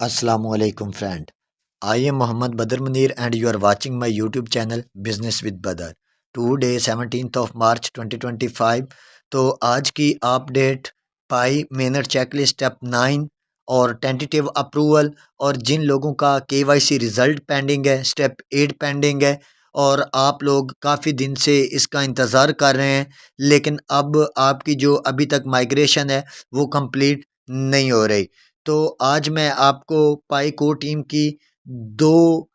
Assalamualaikum friend. I am Muhammad Badr Munir and you are watching my YouTube channel Business with Badr. Today 17th of March 2025. तो आज की update पाई मेनर checklist step 9 और tentative approval और जिन लोगों का KYC result pending है step 8 pending है और आप लोग काफ़ी दिन से इसका इंतज़ार कर रहे हैं लेकिन अब आपकी जो अभी तक माइग्रेशन है वो कंप्लीट नहीं हो रही। तो आज मैं आपको पाई को टीम की दो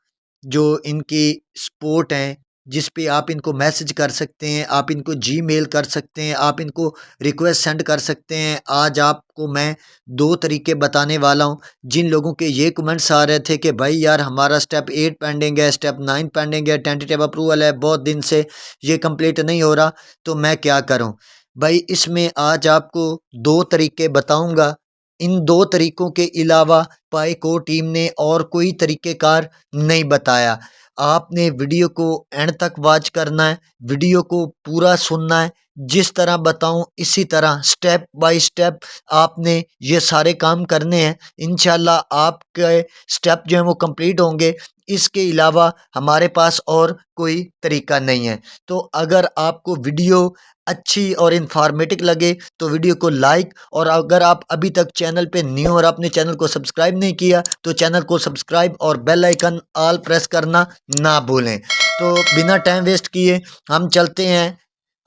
जो इनकी सपोर्ट हैं जिस पे आप इनको मैसेज कर सकते हैं, आप इनको जीमेल कर सकते हैं, आप इनको रिक्वेस्ट सेंड कर सकते हैं। आज आपको मैं दो तरीके बताने वाला हूं। जिन लोगों के ये कमेंट्स आ रहे थे कि भाई यार हमारा स्टेप 8 पेंडिंग है, स्टेप 9 पेंडिंग है, टेंटेटिव अप्रूवल है, बहुत दिन से ये कंप्लीट नहीं हो रहा, तो मैं क्या करूं भाई। इसमें आज आपको दो तरीके बताऊंगा। इन दो तरीकों के अलावा पाई को टीम ने और कोई तरीक़ेकार नहीं बताया। आपने वीडियो को एंड तक वॉच करना है, वीडियो को पूरा सुनना है। जिस तरह बताऊं इसी तरह स्टेप बाय स्टेप आपने ये सारे काम करने हैं। इंशाल्लाह आपके स्टेप जो हैं वो कंप्लीट होंगे। इसके अलावा हमारे पास और कोई तरीका नहीं है। तो अगर आपको वीडियो अच्छी और इन्फॉर्मेटिव लगे तो वीडियो को लाइक, और अगर आप अभी तक चैनल पे न्यू और अपने चैनल को सब्सक्राइब नहीं किया तो चैनल को सब्सक्राइब और बेल आइकन ऑल प्रेस करना ना भूलें। तो बिना टाइम वेस्ट किए हम चलते हैं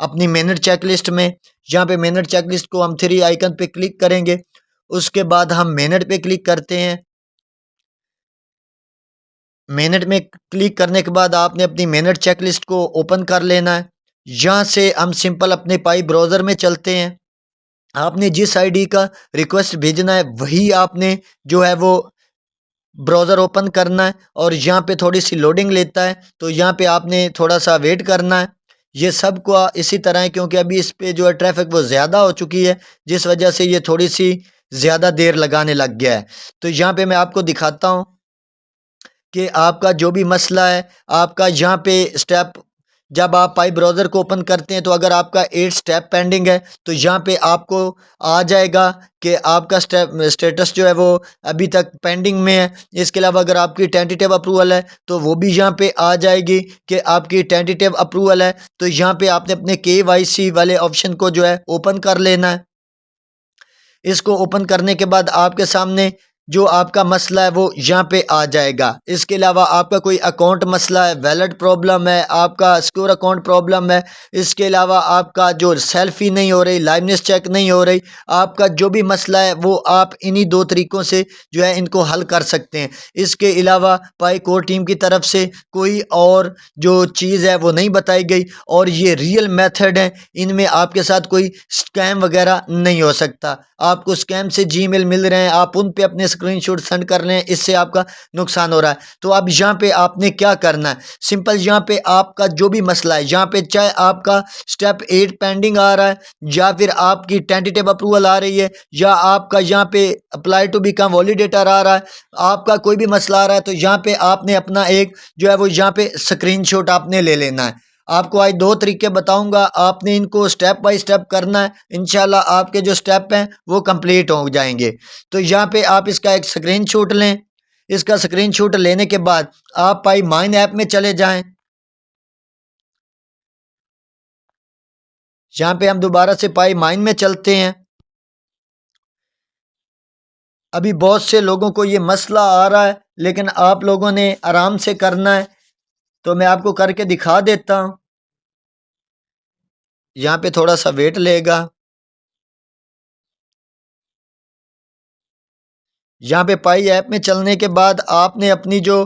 अपनी मिनट चेकलिस्ट में। यहाँ पे मिनट चेकलिस्ट को हम थ्री आइकन पे क्लिक करेंगे, उसके बाद हम मिनट पे क्लिक करते हैं। मिनट में क्लिक करने के बाद आपने अपनी मिनट चेकलिस्ट को ओपन कर लेना है। यहाँ से हम सिंपल अपने पाई ब्राउज़र में चलते हैं। आपने जिस आईडी का रिक्वेस्ट भेजना है वही आपने जो है वो ब्राउज़र ओपन करना है, और यहाँ पे थोड़ी सी लोडिंग लेता है तो यहाँ पे आपने थोड़ा सा वेट करना है। ये सब को इसी तरह है क्योंकि अभी इस पे जो है ट्रैफिक वो ज़्यादा हो चुकी है, जिस वजह से ये थोड़ी सी ज़्यादा देर लगाने लग गया है। तो यहाँ पे मैं आपको दिखाता हूँ कि आपका जो भी मसला है, आपका यहाँ पे स्टेप जब आप पाई ब्राउज़र को ओपन करते हैं तो अगर आपका 8 स्टेप पेंडिंग है तो यहाँ पे आपको आ जाएगा कि आपका स्टेटस जो है वो अभी तक पेंडिंग में है। इसके अलावा अगर आपकी टेंटेटिव अप्रूवल है तो वो भी यहाँ पे आ जाएगी कि आपकी टेंटेटिव अप्रूवल है। तो यहाँ पे आपने अपने KYC वाले ऑप्शन को जो है ओपन कर लेना है। इसको ओपन करने के बाद आपके सामने जो आपका मसला है वो यहाँ पे आ जाएगा। इसके अलावा आपका कोई अकाउंट मसला है, वैलेट प्रॉब्लम है, आपका सिक्योर अकाउंट प्रॉब्लम है, इसके अलावा आपका जो सेल्फी नहीं हो रही, लाइवनेस चेक नहीं हो रही, आपका जो भी मसला है वो आप इन्हीं दो तरीक़ों से जो है इनको हल कर सकते हैं। इसके अलावा पाई कोर टीम की तरफ से कोई और जो चीज़ है वो नहीं बताई गई, और ये रियल मेथड है, इनमें आपके साथ कोई स्कैम वगैरह नहीं हो सकता। आपको स्कैम से जीमेल मिल रहे हैं, आप उन पे अपने स्क्रीनशॉट सेंड कर रहे हैं, इससे आपका नुकसान हो रहा है। तो अब यहाँ पे आपने क्या करना है, सिंपल यहाँ पे आपका जो भी मसला है, यहाँ पे चाहे आपका स्टेप 8 पेंडिंग आ रहा है, या फिर आपकी टेंटेटिव अप्रूवल आ रही है, या आपका यहाँ पे अप्लाई टू बिकम वैलिडेटर आ रहा है, आपका कोई भी मसला आ रहा है, तो यहाँ पे आपने अपना एक जो है वो यहाँ पे स्क्रीनशॉट आपने ले लेना है। आपको आज दो तरीके बताऊंगा, आपने इनको स्टेप बाय स्टेप करना है। इंशाल्लाह आपके जो स्टेप हैं वो कंप्लीट हो जाएंगे। तो यहाँ पे आप इसका एक स्क्रीनशॉट लें। इसका स्क्रीनशॉट लेने के बाद आप पाई माइन ऐप में चले जाएं। यहाँ पे हम दोबारा से पाई माइन में चलते हैं। अभी बहुत से लोगों को ये मसला आ रहा है लेकिन आप लोगों ने आराम से करना है, तो मैं आपको करके दिखा देता हूँ। यहाँ पे थोड़ा सा वेट लेगा। यहाँ पे पाई ऐप में चलने के बाद आपने अपनी जो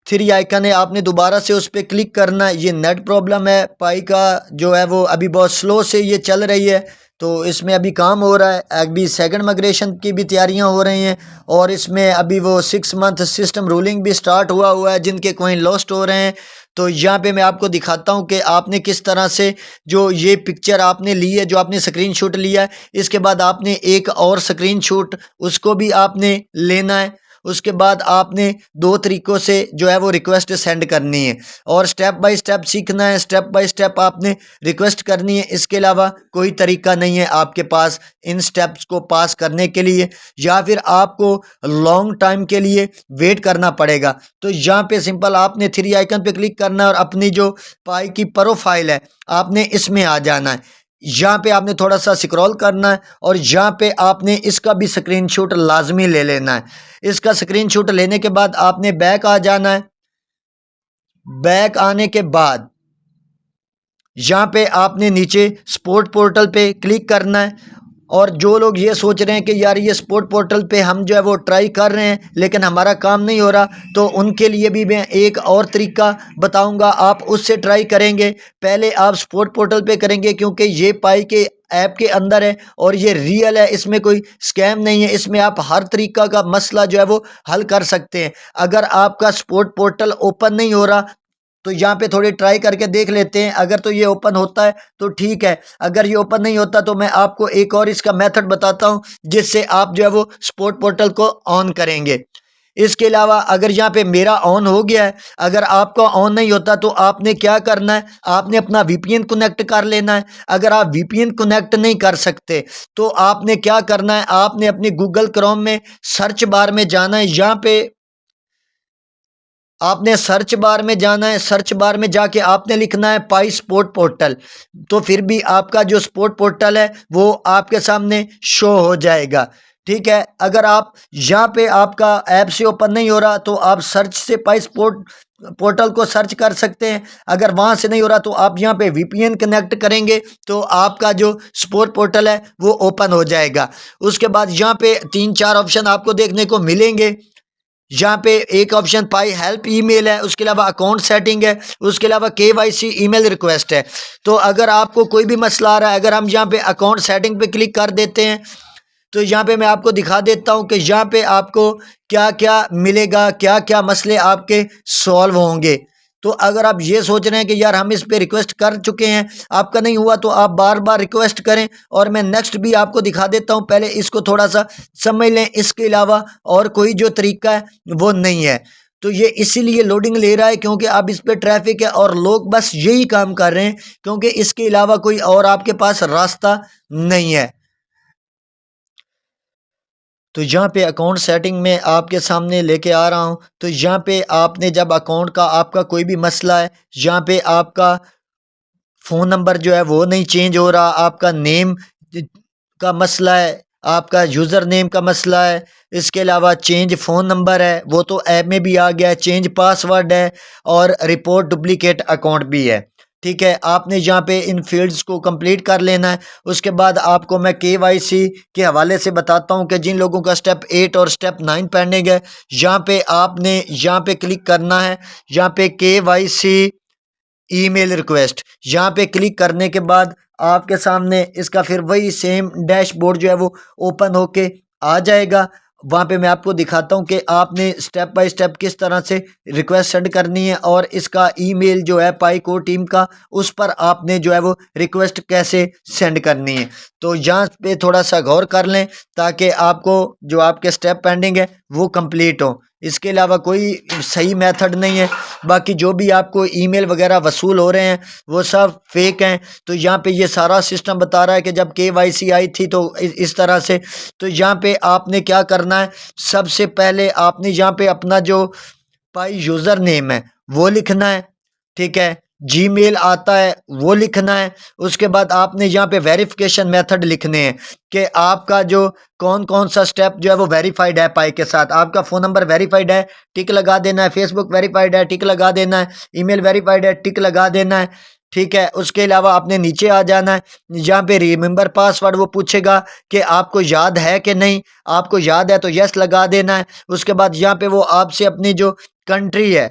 थ्री आइकन है आपने दोबारा से उस पर क्लिक करना है। ये नेट प्रॉब्लम है, पाई का जो है वो अभी बहुत स्लो से ये चल रही है, तो इसमें अभी काम हो रहा है। अभी सेकंड माइग्रेशन की भी तैयारियां हो रही हैं, और इसमें अभी वो 6 मंथ सिस्टम रूलिंग भी स्टार्ट हुआ है जिनके कॉइन लॉस्ट हो रहे हैं। तो यहाँ पे मैं आपको दिखाता हूँ कि आपने किस तरह से जो ये पिक्चर आपने ली है, जो आपने स्क्रीनशॉट लिया है, इसके बाद आपने एक और स्क्रीनशॉट उसको भी आपने लेना है। उसके बाद आपने 2 तरीक़ों से जो है वो रिक्वेस्ट सेंड करनी है और स्टेप बाय स्टेप सीखना है, स्टेप बाय स्टेप आपने रिक्वेस्ट करनी है। इसके अलावा कोई तरीका नहीं है आपके पास इन स्टेप्स को पास करने के लिए, या फिर आपको लॉन्ग टाइम के लिए वेट करना पड़ेगा। तो यहाँ पे सिंपल आपने 3 आइकन पे क्लिक करना है और अपनी जो पाई की प्रोफाइल है आपने इसमें आ जाना है। यहाँ पे आपने थोड़ा सा स्क्रॉल करना है और यहाँ पे आपने इसका भी स्क्रीनशॉट लाजमी ले लेना है। इसका स्क्रीनशॉट लेने के बाद आपने बैक आ जाना है। बैक आने के बाद यहाँ पे आपने नीचे स्पोर्ट पोर्टल पे क्लिक करना है। और जो लोग ये सोच रहे हैं कि यार ये स्पोर्ट पोर्टल पे हम जो है वो ट्राई कर रहे हैं लेकिन हमारा काम नहीं हो रहा, तो उनके लिए भी मैं एक और तरीका बताऊंगा, आप उससे ट्राई करेंगे। पहले आप स्पोर्ट पोर्टल पे करेंगे क्योंकि ये पाई के ऐप के अंदर है और ये रियल है, इसमें कोई स्कैम नहीं है, इसमें आप हर तरीका का मसला जो है वो हल कर सकते हैं। अगर आपका स्पोर्ट पोर्टल ओपन नहीं हो रहा तो यहाँ पे थोड़ी ट्राई करके देख लेते हैं, अगर तो ये ओपन होता है तो ठीक है, अगर ये ओपन नहीं होता तो मैं आपको एक और इसका मेथड बताता हूँ जिससे आप जो है वो स्पोर्ट पोर्टल को ऑन करेंगे। इसके अलावा अगर यहाँ पे मेरा ऑन हो गया है, अगर आपका ऑन नहीं होता तो आपने क्या करना है, आपने अपना वीपीएन कनेक्ट कर लेना है। अगर आप वीपीएन कनेक्ट नहीं कर सकते तो आपने क्या करना है, आपने अपनी गूगल क्रोम में सर्च बार में जाना है। यहाँ पे आपने सर्च बार में जाना है, सर्च बार में जाके आपने लिखना है पाई स्पोर्ट पोर्टल, तो फिर भी आपका जो स्पोर्ट पोर्टल है वो आपके सामने शो हो जाएगा। ठीक है, अगर आप यहाँ पे आपका ऐप से ओपन नहीं हो रहा तो आप सर्च से पाई स्पोर्ट पोर्टल को सर्च कर सकते हैं। अगर वहाँ से नहीं हो रहा तो आप यहाँ पे वीपीएन कनेक्ट करेंगे तो आपका जो स्पोर्ट पोर्टल है वो ओपन हो जाएगा। उसके बाद यहाँ पे 3-4 ऑप्शन आपको देखने को मिलेंगे। यहाँ पे एक ऑप्शन पाई हेल्प ईमेल है, उसके अलावा अकाउंट सेटिंग है, उसके अलावा केवाईसी ईमेल रिक्वेस्ट है। तो अगर आपको कोई भी मसला आ रहा है, अगर हम यहाँ पे अकाउंट सेटिंग पे क्लिक कर देते हैं तो यहाँ पे मैं आपको दिखा देता हूँ कि यहाँ पे आपको क्या क्या मिलेगा, क्या क्या मसले आपके सॉल्व होंगे। तो अगर आप ये सोच रहे हैं कि यार हम इस पे रिक्वेस्ट कर चुके हैं, आपका नहीं हुआ, तो आप बार बार रिक्वेस्ट करें और मैं नेक्स्ट भी आपको दिखा देता हूं, पहले इसको थोड़ा सा समझ लें। इसके अलावा और कोई जो तरीका है वो नहीं है। तो ये इसीलिए लोडिंग ले रहा है क्योंकि अब इस पे ट्रैफिक है और लोग बस यही काम कर रहे हैं, क्योंकि इसके अलावा कोई और आपके पास रास्ता नहीं है। तो यहाँ पे अकाउंट सेटिंग में आपके सामने लेके आ रहा हूँ। तो यहाँ पे आपने जब अकाउंट का आपका कोई भी मसला है, यहाँ पे आपका फ़ोन नंबर जो है वो नहीं चेंज हो रहा, आपका नेम का मसला है, आपका यूज़र नेम का मसला है, इसके अलावा चेंज फ़ोन नंबर है वो तो ऐप में भी आ गया है, चेंज पासवर्ड है और रिपोर्ट डुप्लीकेट अकाउंट भी है। ठीक है, आपने यहाँ पे इन फील्ड्स को कंप्लीट कर लेना है। उसके बाद आपको मैं केवाईसी के हवाले से बताता हूँ कि जिन लोगों का स्टेप 8 और स्टेप 9 पेंडिंग है, यहाँ पे आपने यहाँ पे क्लिक करना है। यहाँ पे केवाईसी ईमेल रिक्वेस्ट, यहाँ पे क्लिक करने के बाद आपके सामने इसका फिर वही सेम डैशबोर्ड जो है वो ओपन होके आ जाएगा। वहाँ पे मैं आपको दिखाता हूँ कि आपने स्टेप बाय स्टेप किस तरह से रिक्वेस्ट सेंड करनी है और इसका ईमेल जो है पाई कोर टीम का, उस पर आपने जो है वो रिक्वेस्ट कैसे सेंड करनी है। तो यहाँ पे थोड़ा सा गौर कर लें ताकि आपको जो आपके स्टेप पेंडिंग है वो कंप्लीट हो। इसके अलावा कोई सही मेथड नहीं है। बाकी जो भी आपको ईमेल वगैरह वसूल हो रहे हैं वो सब फेक हैं। तो यहाँ पे ये सारा सिस्टम बता रहा है कि जब केवाईसी आई थी तो इस तरह से। तो यहाँ पे आपने क्या करना है, सबसे पहले आपने यहाँ पे अपना जो पाई यूज़र नेम है वो लिखना है। ठीक है, जीमेल आता है वो लिखना है। उसके बाद आपने यहाँ पे वेरिफिकेशन मेथड लिखने हैं कि आपका जो कौन कौन सा स्टेप जो है वो वेरीफाइड है पाई के साथ। आपका फ़ोन नंबर वेरीफाइड है, टिक लगा देना है। फेसबुक वेरीफाइड है, टिक लगा देना है। ईमेल वेरीफाइड है, टिक लगा देना है। ठीक है, उसके अलावा आपने नीचे आ जाना है। यहाँ पे रिमेंबर पासवर्ड वो पूछेगा कि आपको याद है कि नहीं, आपको याद है तो यस लगा देना है। उसके बाद यहाँ पे वो आपसे अपनी जो कंट्री है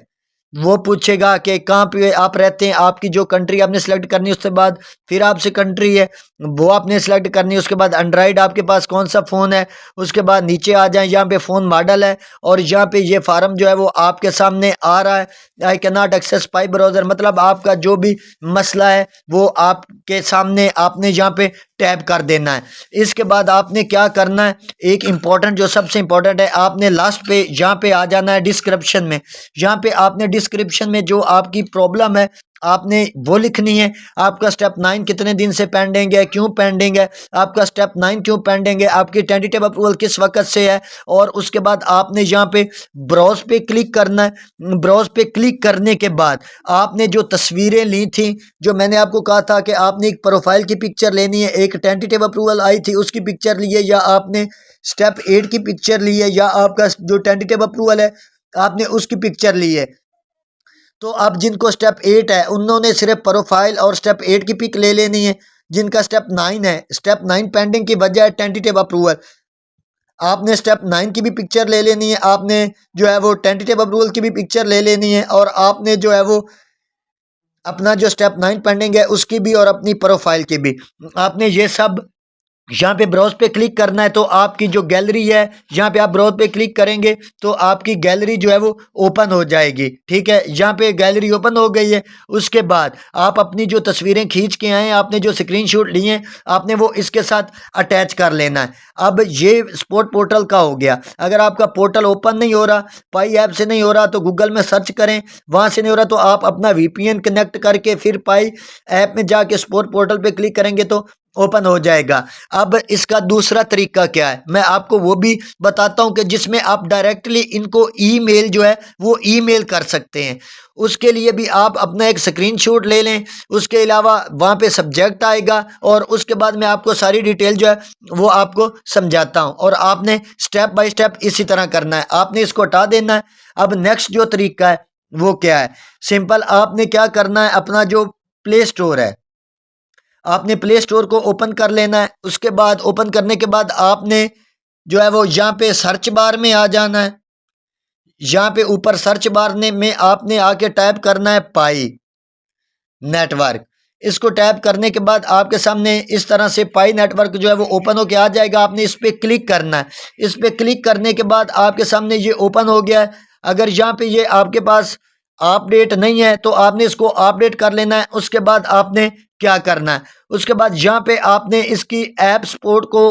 वो पूछेगा कि कहाँ पे आप रहते हैं, आपकी जो कंट्री आपने सेलेक्ट करनी है, उसके बाद फिर आपसे कंट्री है वो आपने सेलेक्ट करनी है, उसके बाद एंड्रॉइड आपके पास कौन सा फ़ोन है, उसके बाद नीचे आ जाए, यहाँ पे फ़ोन मॉडल है और यहाँ पे ये फार्म जो है वो आपके सामने आ रहा है। I can not access by browser, मतलब आपका जो भी मसला है वो आपके सामने आपने यहाँ पे टैब कर देना है। इसके बाद आपने क्या करना है, एक इम्पॉर्टेंट जो सबसे इम्पॉर्टेंट है, आपने लास्ट पे यहाँ पे आ जाना है डिस्क्रिप्शन में। यहाँ पे आपने डिस्क्रिप्शन में जो आपकी प्रॉब्लम है आपने वो लिखनी है। आपका स्टेप 9 कितने दिन से पेंडिंग है, क्यों पेंडिंग है, आपका स्टेप 9 क्यों पेंडिंग है, आपकी टेंटेटिव अप्रूवल किस वक्त से है। और उसके बाद आपने यहाँ पे ब्राउज पे क्लिक करना है। ब्राउज पे क्लिक करने के बाद आपने जो तस्वीरें ली थी, जो मैंने आपको कहा था कि आपने एक प्रोफाइल की पिक्चर लेनी है, एक टेंटेटिव अप्रूवल आई थी उसकी पिक्चर ली है, या आपने स्टेप 8 की पिक्चर ली है, या आपका जो टेंटेटिव अप्रूवल है आपने उसकी पिक्चर ली है। तो अब जिनको स्टेप 8 है उन्होंने सिर्फ प्रोफाइल और स्टेप 8 की पिक ले लेनी है। जिनका स्टेप 9 है, स्टेप 9 पेंडिंग की वजह है टेंटेटिव अप्रूवल, आपने स्टेप 9 की भी पिक्चर ले लेनी है, आपने जो है वो टेंटेटिव अप्रूवल की भी पिक्चर ले लेनी है, और आपने जो है वो अपना जो स्टेप 9 पेंडिंग है उसकी भी और अपनी प्रोफाइल की भी आपने ये सब यहाँ पे ब्राउज पे क्लिक करना है। तो आपकी जो गैलरी है, यहाँ पे आप ब्राउज पे क्लिक करेंगे तो आपकी गैलरी जो है वो ओपन हो जाएगी। ठीक है, यहाँ पे गैलरी ओपन हो गई है। उसके बाद आप अपनी जो तस्वीरें खींच के आए हैं, आपने जो स्क्रीनशॉट लिए हैं, आपने वो इसके साथ अटैच कर लेना है। अब ये स्पोर्ट पोर्टल का हो गया। अगर आपका पोर्टल ओपन नहीं हो रहा, पाई ऐप से नहीं हो रहा, तो गूगल में सर्च करें, वहाँ से नहीं हो रहा तो आप अपना VPN कनेक्ट करके फिर पाई ऐप में जाके स्पोर्ट पोर्टल पे क्लिक करेंगे तो ओपन हो जाएगा। अब इसका दूसरा तरीका क्या है मैं आपको वो भी बताता हूं कि जिसमें आप डायरेक्टली इनको ईमेल जो है वो ईमेल कर सकते हैं। उसके लिए भी आप अपना एक स्क्रीनशॉट ले लें। उसके अलावा वहाँ पे सब्जेक्ट आएगा और उसके बाद मैं आपको सारी डिटेल जो है वो आपको समझाता हूँ, और आपने स्टेप बाय स्टेप इसी तरह करना है। आपने इसको हटा देना है। अब नेक्स्ट जो तरीका है वो क्या है, सिंपल आपने क्या करना है, अपना जो प्ले स्टोर है आपने प्ले स्टोर को ओपन कर लेना है। उसके बाद ओपन करने के बाद आपने जो है वो यहाँ पे सर्च बार में आ जाना है। यहाँ पे ऊपर सर्च बार में आपने आके टाइप करना है पाई नेटवर्क। इसको टैप करने के बाद आपके सामने इस तरह से पाई नेटवर्क जो है वो ओपन होके आ जाएगा। आपने इस पर क्लिक करना है। इस पर क्लिक करने के बाद आपके सामने ये ओपन हो गया है। अगर यहाँ पे ये आपके पास अपडेट नहीं है तो आपने इसको अपडेट कर लेना है। उसके बाद आपने क्या करना है, उसके बाद यहाँ पे आपने इसकी ऐप सपोर्ट को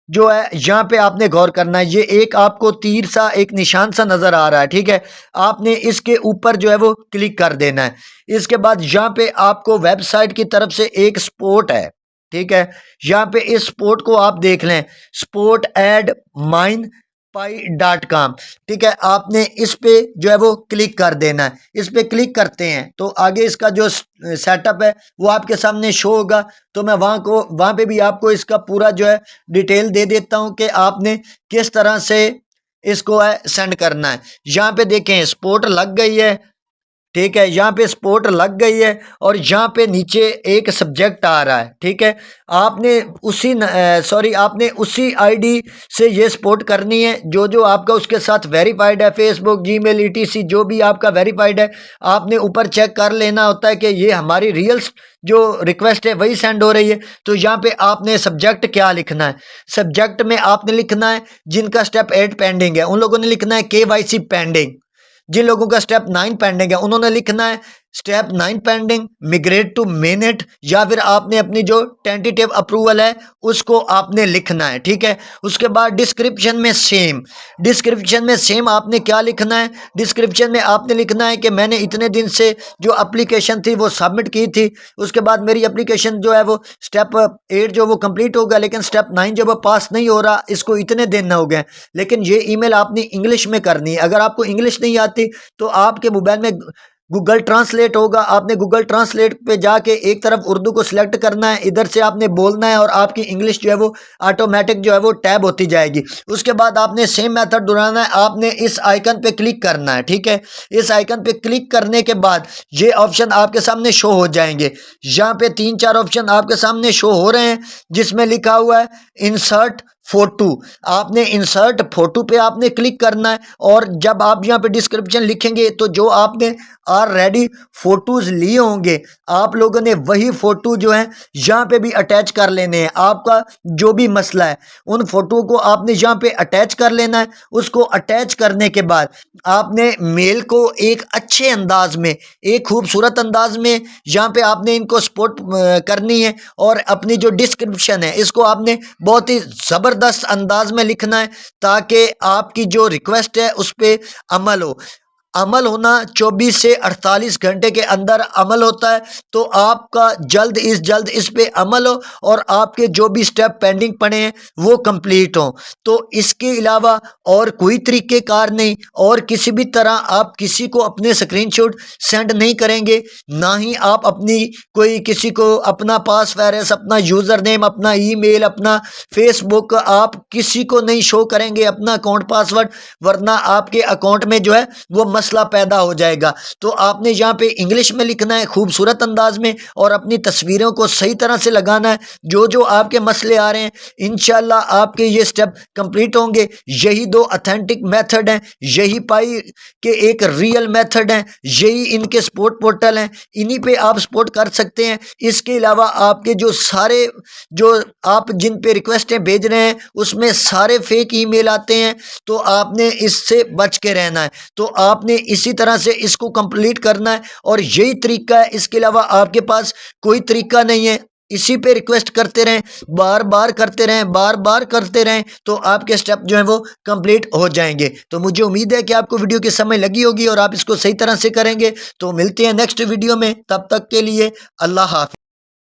जो है यहाँ पे आपने गौर करना है। ये एक आपको तीर सा एक निशान सा नजर आ रहा है, ठीक है, आपने इसके ऊपर जो है वो क्लिक कर देना है। इसके बाद यहाँ पे आपको वेबसाइट की तरफ से एक स्पोर्ट है, ठीक है, यहाँ पे इस स्पोर्ट को आप देख लें, स्पोर्ट एड माइन पाई.com, ठीक है, आपने इस पे जो है वो क्लिक कर देना है। इस पे क्लिक करते हैं तो आगे इसका जो सेटअप है वो आपके सामने शो होगा। तो मैं वहाँ पे भी आपको इसका पूरा जो है डिटेल दे देता हूँ कि आपने किस तरह से इसको है सेंड करना है। यहाँ पे देखें स्पोर्ट लग गई है, ठीक है, यहाँ पे स्पोर्ट लग गई है और यहाँ पे नीचे एक सब्जेक्ट आ रहा है, ठीक है, आपने आपने उसी आईडी से ये स्पोर्ट करनी है जो जो आपका उसके साथ वेरीफाइड है, फेसबुक, जीमेल, ईटीसी जो भी आपका वेरीफाइड है। आपने ऊपर चेक कर लेना होता है कि ये हमारी रियल जो रिक्वेस्ट है वही सेंड हो रही है। तो यहाँ पे आपने सब्जेक्ट क्या लिखना है, सब्जेक्ट में आपने लिखना है जिनका स्टेप 8 पेंडिंग है उन लोगों ने लिखना है KYC पेंडिंग। जिन लोगों का स्टेप 9 पेंडिंग है उन्होंने लिखना है स्टेप 9 पेंडिंग मिग्रेट टू मेनेट, या फिर आपने अपनी जो टेंटेटिव अप्रूवल है उसको आपने लिखना है, ठीक है। उसके बाद डिस्क्रिप्शन में सेम आपने क्या लिखना है, डिस्क्रिप्शन में आपने लिखना है कि मैंने इतने दिन से जो एप्लीकेशन थी वो सबमिट की थी। उसके बाद मेरी एप्लीकेशन जो है वो स्टेप 8 जो वो कंप्लीट होगा, लेकिन स्टेप 9 जो वो पास नहीं हो रहा, इसको इतने दिन हो गए। लेकिन ये ईमेल आपने इंग्लिश में करनी है। अगर आपको इंग्लिश नहीं आती तो आपके मोबाइल में गूगल ट्रांसलेट होगा, आपने गूगल ट्रांसलेट पे जाके एक तरफ उर्दू को सिलेक्ट करना है, इधर से आपने बोलना है और आपकी इंग्लिश जो है वो ऑटोमेटिक जो है वो टैब होती जाएगी। उसके बाद आपने सेम मेथड दोहराना है, आपने इस आइकन पे क्लिक करना है, ठीक है। इस आइकन पे क्लिक करने के बाद ये ऑप्शन आपके सामने शो हो जाएंगे। यहाँ पे 3-4 ऑप्शन आपके सामने शो हो रहे हैं जिसमें लिखा हुआ है इंसर्ट फोटो, आपने इंसर्ट फोटो पे आपने क्लिक करना है। और जब आप यहाँ पे डिस्क्रिप्शन लिखेंगे तो जो आपने ऑलरेडी फोटोज लिए होंगे आप लोगों ने वही फोटो जो है यहाँ पे भी अटैच कर लेने हैं। आपका जो भी मसला है उन फोटो को आपने यहाँ पे अटैच कर लेना है। उसको अटैच करने के बाद आपने मेल को एक अच्छे अंदाज में, एक खूबसूरत अंदाज में यहाँ पे आपने इनको सपोर्ट करनी है। और अपनी जो डिस्क्रिप्शन है इसको आपने बहुत ही ज़बरदस्त अंदाज में लिखना है ताकि आपकी जो रिक्वेस्ट है उस पर अमल हो। अमल होना 24 से 48 घंटे के अंदर अमल होता है। तो आपका जल्द इस पे अमल हो और आपके जो भी स्टेप पेंडिंग पड़े हैं वो कंप्लीट हों। तो इसके अलावा और कोई तरीक़ेकार नहीं, और किसी भी तरह आप किसी को अपने स्क्रीनशॉट सेंड नहीं करेंगे, ना ही आप अपनी कोई किसी को अपना पासवर्ड, अपना यूज़र नेम, अपना ईमेल, अपना फेसबुक आप किसी को नहीं शो करेंगे अपना अकाउंट पासवर्ड, वरना आपके अकाउंट में जो है वो मसला पैदा हो जाएगा। तो आपने यहाँ पे इंग्लिश में लिखना है खूबसूरत अंदाज में और अपनी तस्वीरों को सही तरह से लगाना है। जो जो आपके मसले आ रहे हैं इंशाल्लाह आपके ये स्टेप कंप्लीट होंगे। यही दो ऑथेंटिक मेथड हैं, यही पाई के एक रियल मेथड हैं, यही इनके सपोर्ट पोर्टल हैं, इन्हीं पे आप सपोर्ट कर सकते हैं। इसके अलावा आपके जो सारे जो आप जिन पे रिक्वेस्टें भेज रहे हैं उसमें सारे फेक ईमेल आते हैं, तो आपने इससे बच के रहना है। तो आपने इसी तरह से इसको कंप्लीट करना है और यही तरीका है, इसके अलावा आपके पास कोई तरीका नहीं है। इसी पे रिक्वेस्ट करते रहें, बार बार करते रहें, बार बार करते रहें, तो आपके स्टेप जो है वो कंप्लीट हो जाएंगे। तो मुझे उम्मीद है कि आपको वीडियो की समझ लगी होगी और आप इसको सही तरह से करेंगे। तो मिलते हैं नेक्स्ट वीडियो में, तब तक के लिए अल्लाह हाफ़िज़।